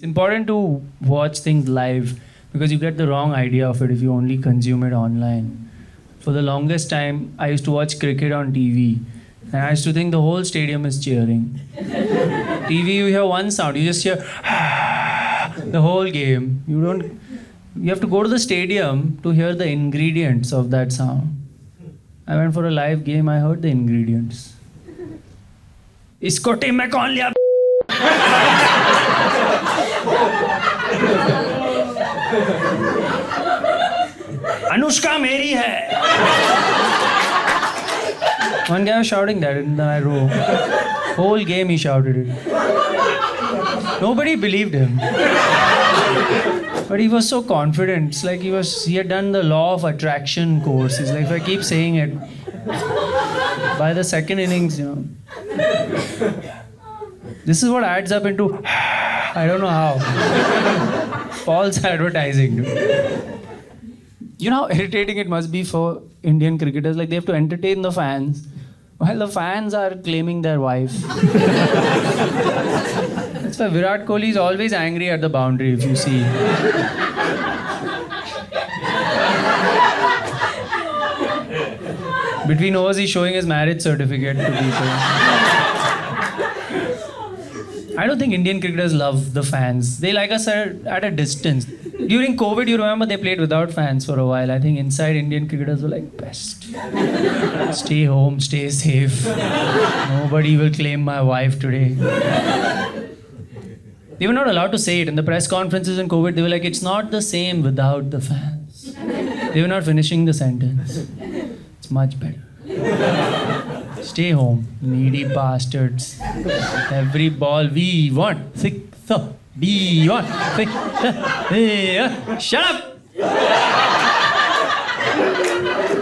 It's important to watch things live because you get the wrong idea of it if you only consume it online. For the longest time, I used to watch cricket on TV and I used to think the whole stadium is cheering. TV, you hear one sound, you just hear the whole game. You have to go to the stadium to hear the ingredients of that sound. I went for a live game, I heard the ingredients. इसको team में कौन लिया? अनुष्का मेरी है. One guy was shouting that in the row. Whole game he shouted it. Nobody believed him. But he was so confident. It's like he had done the law of attraction course. He's like, if I keep saying it, by the second innings, this is what adds up into, I don't know how. False advertising. You know how irritating it must be for Indian cricketers? Like they have to entertain the fans while the fans are claiming their wife. That's why Virat Kohli is always angry at the boundary, if you see. Between overs, he's showing his marriage certificate to people. I don't think Indian cricketers love the fans. They like us at a distance. During COVID, you remember they played without fans for a while. I think inside Indian cricketers were like, best. Stay home, stay safe. Nobody will claim my wife today. They were not allowed to say it. In the press conferences in COVID, they were like, it's not the same without the fans. They were not finishing the sentence. It's much better. Stay home, needy bastards. Every ball we want. Sixer. We want. Shut up!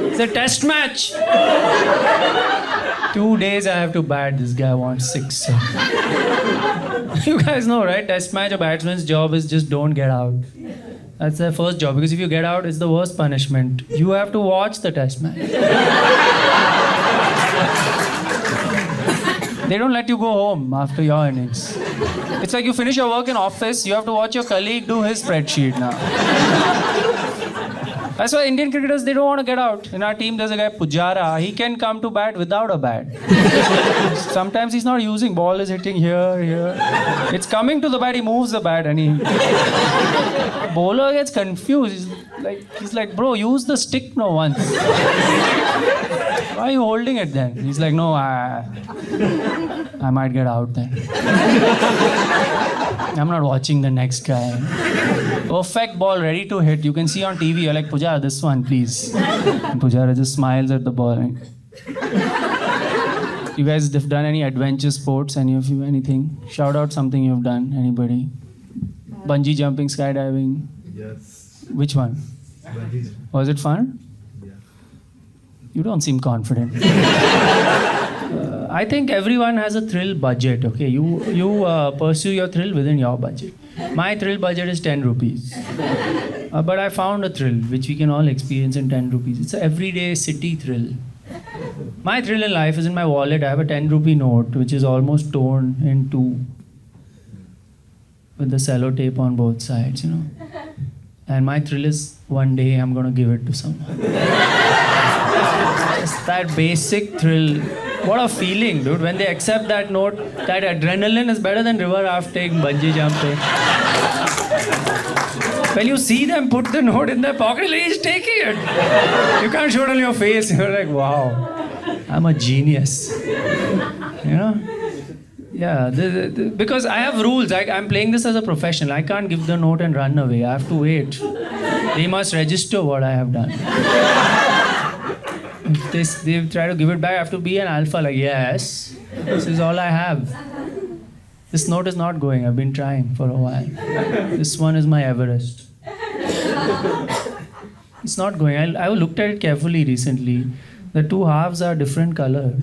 It's a test match. 2 days I have to bat. This guy wants sixer. You guys know, right? Test match, a batsman's job is just don't get out. That's their first job, because if you get out, it's the worst punishment. You have to watch the test match. They don't let you go home after your innings. It's like you finish your work in office, you have to watch your colleague do his spreadsheet now. That's why Indian cricketers, they don't want to get out. In our team, there's a guy, Pujara. He can come to bat without a bat. Sometimes he's not using, ball is hitting here. It's coming to the bat, he moves the bat and bowler gets confused. He's like, bro, use the stick no once. Why are you holding it then? He's like, no, I might get out then. I'm not watching the next guy. Perfect ball, ready to hit. You can see on TV, you're like, Pujara, this one, please. And Pujara just smiles at the ball. You guys have done any adventure sports? Any of you, anything? Shout out something you've done. Anybody? Bungee jumping, skydiving? Yes. Which one? Bungee. Was it fun? Yeah. You don't seem confident. I think everyone has a thrill budget, okay? You pursue your thrill within your budget. My thrill budget is 10 rupees. But I found a thrill which we can all experience in 10 rupees. It's an everyday city thrill. My thrill in life is in my wallet. I have a 10 rupee note which is almost torn in two with the sellotape on both sides, And my thrill is one day I'm going to give it to someone. Just that basic thrill. What a feeling, dude. When they accept that note, that adrenaline is better than river rafting, bungee jumping. When you see them put the note in their pocket, like, he's taking it. You can't show it on your face. You're like, wow, I'm a genius. Yeah, because I have rules. I'm playing this as a professional. I can't give the note and run away. I have to wait. They must register what I have done. If they try to give it back, I have to be an alpha. Like, yes, this is all I have. This note is not going. I've been trying for a while. This one is my Everest. It's not going. I looked at it carefully recently. The two halves are different color.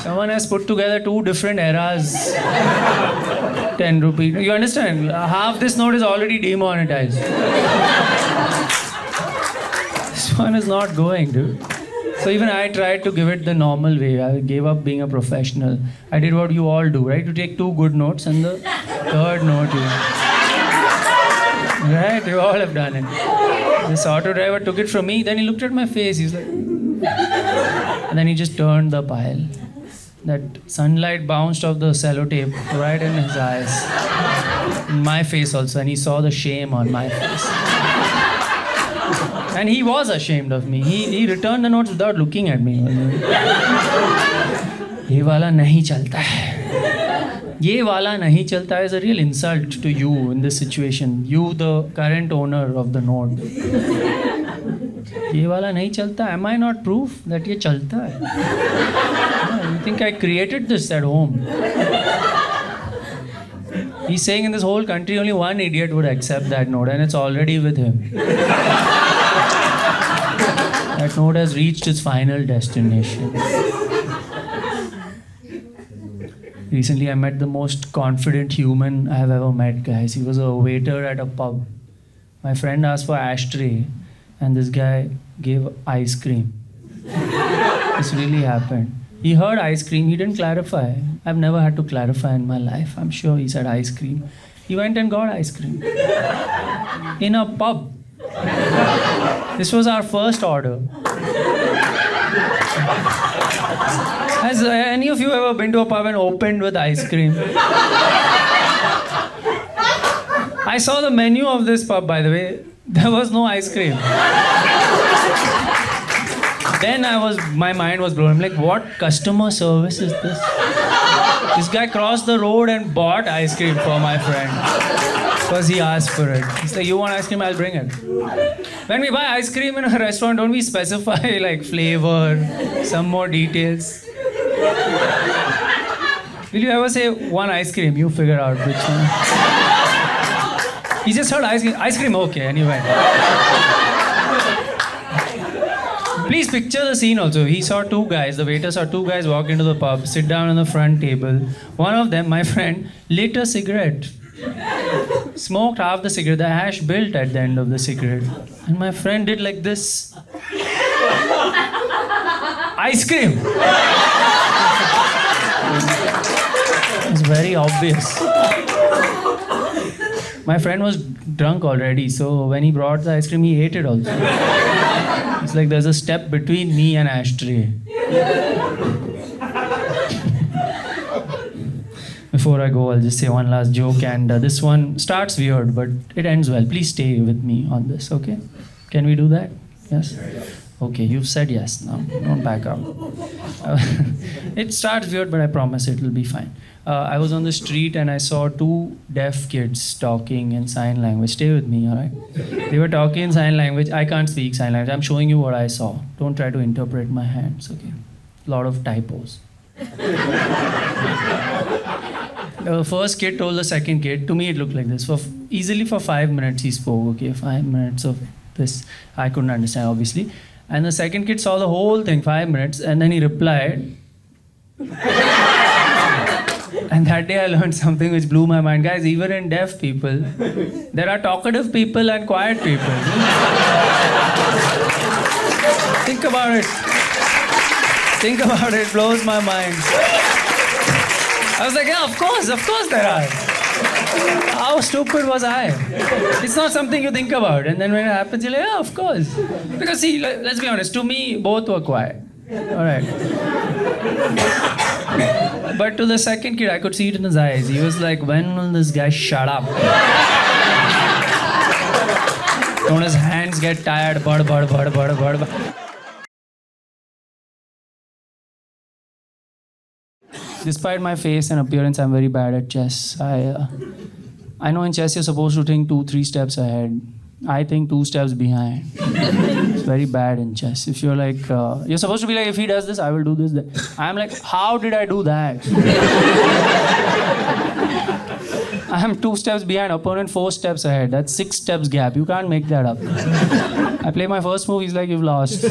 Someone has put together two different eras. 10 rupees. You understand? Half this note is already demonetized. This one is not going, dude. So even I tried to give it the normal way. I gave up being a professional. I did what you all do, right? You take 2 good notes and the third note you... Right? You all have done it. This auto driver took it from me. Then he looked at my face. He's like... And then he just turned the pile. That sunlight bounced off the sellotape right in his eyes. In my face also. And he saw the shame on my face. And he was ashamed of me. He returned the notes without looking at me. ये वाला नहीं चलता है. ये वाला नहीं चलता है is a real insult to you in this situation. You, the current owner of the note. ये वाला नहीं चलता. Am I not proof that ये चलता है? Yeah, you think I created this at home? He's saying in this whole country only one idiot would accept that note, and it's already with him. That note has reached its final destination. Recently, I met the most confident human I have ever met, guys. He was a waiter at a pub. My friend asked for ashtray, and this guy gave ice cream. This really happened. He heard ice cream, he didn't clarify. I've never had to clarify in my life. I'm sure he said ice cream. He went and got ice cream. In a pub. This was our first order. Has any of you ever been to a pub and opened with ice cream? I saw the menu of this pub, by the way. There was no ice cream. Then my mind was blown. I'm like, what customer service is this? This guy crossed the road and bought ice cream for my friend. Because he asked for it. He's like, you want ice cream? I'll bring it. When we buy ice cream in a restaurant, don't we specify like flavor, some more details? Will you ever say one ice cream? You figure out which one. He just heard ice cream. Ice cream, okay, and he went. Please picture the scene also. He saw 2 guys, the waiter saw 2 guys walk into the pub, sit down on the front table. One of them, my friend, lit a cigarette. Smoked half the cigarette, the ash built at the end of the cigarette. And my friend did like this. Ice cream! It's very obvious. My friend was drunk already, so when he brought the ice cream, he ate it also. It's like there's a step between me and ashtray. Before I go, I'll just say one last joke, and this one starts weird, but it ends well. Please stay with me on this, okay? Can we do that? Yes? Okay, you've said yes now. Don't back up. It starts weird, but I promise it will be fine. I was on the street and I saw 2 deaf kids talking in sign language. Stay with me, alright? They were talking in sign language. I can't speak sign language. I'm showing you what I saw. Don't try to interpret my hands, okay? A lot of typos. The first kid told the second kid, to me it looked like this. Easily for 5 minutes he spoke, okay? 5 minutes of this. I couldn't understand, obviously. And the second kid saw the whole thing, 5 minutes, and then he replied. And that day I learned something which blew my mind. Guys, even in deaf people, there are talkative people and quiet people. Think about it. Think about it. It blows my mind. I was like, yeah, of course there are. How stupid was I? It's not something you think about. And then when it happens, you're like, yeah, of course. Because see, let's be honest, to me, both were quiet. Alright. But to the second kid, I could see it in his eyes. He was like, when will this guy shut up? Don't his hands get tired? Bad. Despite my face and appearance, I'm very bad at chess. I know in chess you're supposed to think 2-3 steps ahead. I think 2 steps behind. It's very bad in chess. If you're like, you're supposed to be like, if he does this, I will do this. I'm like, how did I do that? I'm 2 steps behind, opponent 4 steps ahead. That's 6 steps gap. You can't make that up. I play my first move, he's like, you've lost.